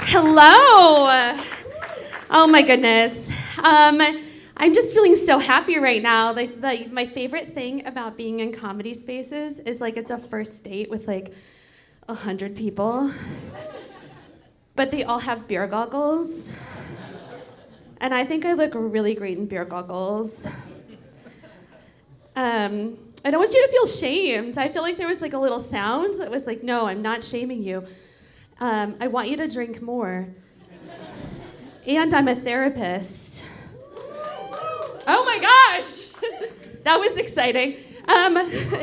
Hello. Oh my goodness. I'm just feeling so happy right now. Like my favorite thing about being in comedy spaces is like it's a first date with like 100 people, but they all have beer goggles, and I think I look really great in beer goggles. I don't want you to feel shamed. I feel like there was like a little sound that was like, no, I'm not shaming you. I want you to drink more. And I'm a therapist. Oh my gosh! That was exciting.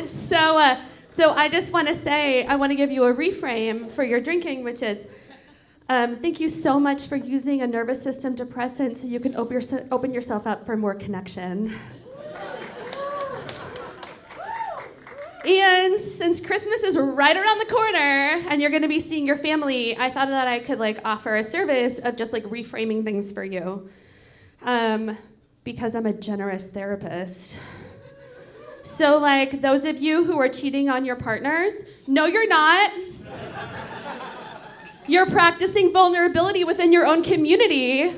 So I just want to say, I want to give you a reframe for your drinking, which is, thank you so much for using a nervous system depressant so you can open yourself up for more connection. And since Christmas is right around the corner and you're going to be seeing your family, I thought that I could like offer a service of just like reframing things for you. Because I'm a generous therapist. So like those of you who are cheating on your partners, no you're not. You're practicing vulnerability within your own community.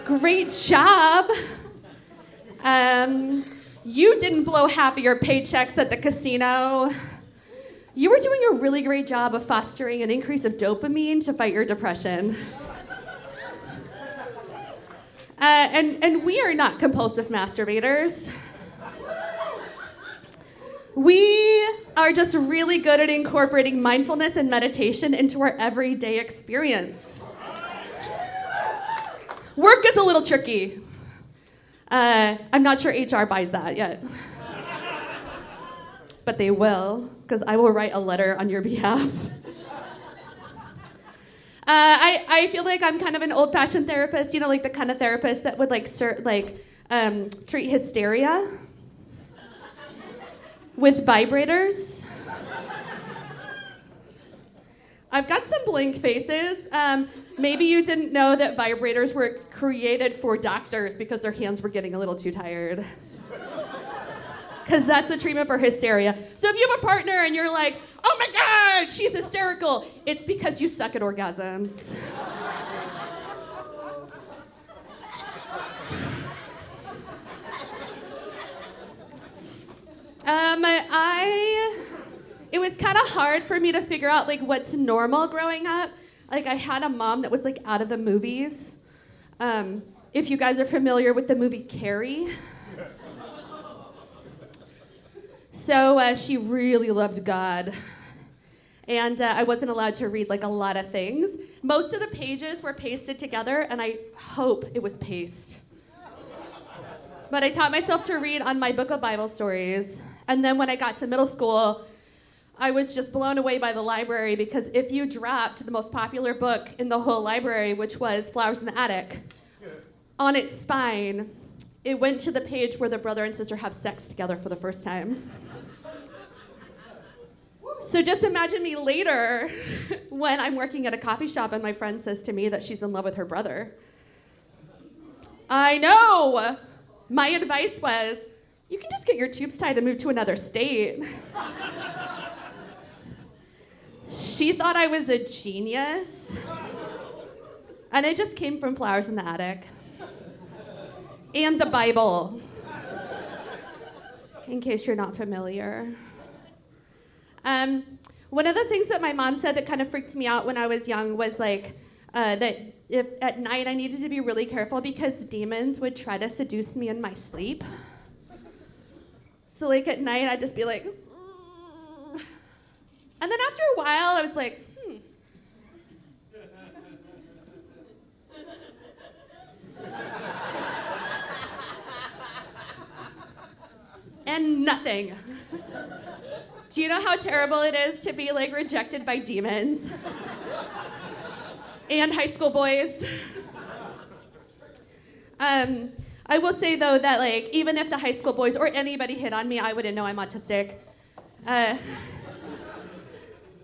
Great job. You didn't blow half of your paychecks at the casino. You were doing a really great job of fostering an increase of dopamine to fight your depression. And we are not compulsive masturbators. We are just really good at incorporating mindfulness and meditation into our everyday experience. Work is a little tricky. I'm not sure HR buys that yet. But they will, because I will write a letter on your behalf. I feel like I'm kind of an old-fashioned therapist, you know, like the kind of therapist that would treat hysteria with vibrators. I've got some blank faces. Maybe you didn't know that vibrators were created for doctors because their hands were getting a little too tired. Because that's the treatment for hysteria. So if you have a partner and you're like, oh my God, she's hysterical, it's because you suck at orgasms. It was kind of hard for me to figure out like what's normal growing up. Like I had a mom that was like out of the movies. If you guys are familiar with the movie Carrie. So she really loved God. And I wasn't allowed to read like a lot of things. Most of the pages were pasted together, and I hope it was paste. But I taught myself to read on my book of Bible stories. And then when I got to middle school, I was just blown away by the library because if you dropped the most popular book in the whole library, which was Flowers in the Attic, on its spine, it went to the page where the brother and sister have sex together for the first time. So just imagine me later when I'm working at a coffee shop and my friend says to me that she's in love with her brother. I know. My advice was, you can just get your tubes tied and move to another state. She thought I was a genius. And it just came from Flowers in the Attic. And the Bible. In case you're not familiar. One of the things that my mom said that kind of freaked me out when I was young was like that if at night I needed to be really careful because demons would try to seduce me in my sleep. So like at night I'd just be like, and then after a while I was like, and nothing. Do you know how terrible it is to be like rejected by demons? And high school boys. I will say though that like even if the high school boys or anybody hit on me, I wouldn't know I'm autistic.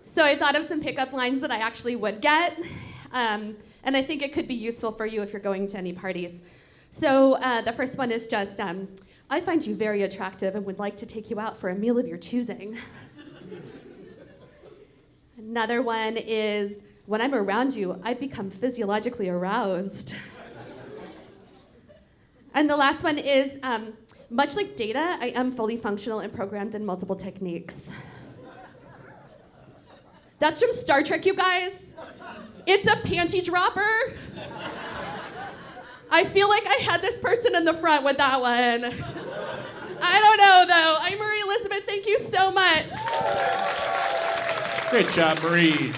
So I thought of some pickup lines that I actually would get. And I think it could be useful for you if you're going to any parties. So the first one is just, I find you very attractive and would like to take you out for a meal of your choosing. Another one is, When I'm around you, I become physiologically aroused. And the last one is, much like Data, I am fully functional and programmed in multiple techniques. That's from Star Trek, you guys. It's a panty dropper. I feel like I had this person in the front with that one. I don't know, though. I'm Marie Elizabeth. Thank you so much. Great job, Marie.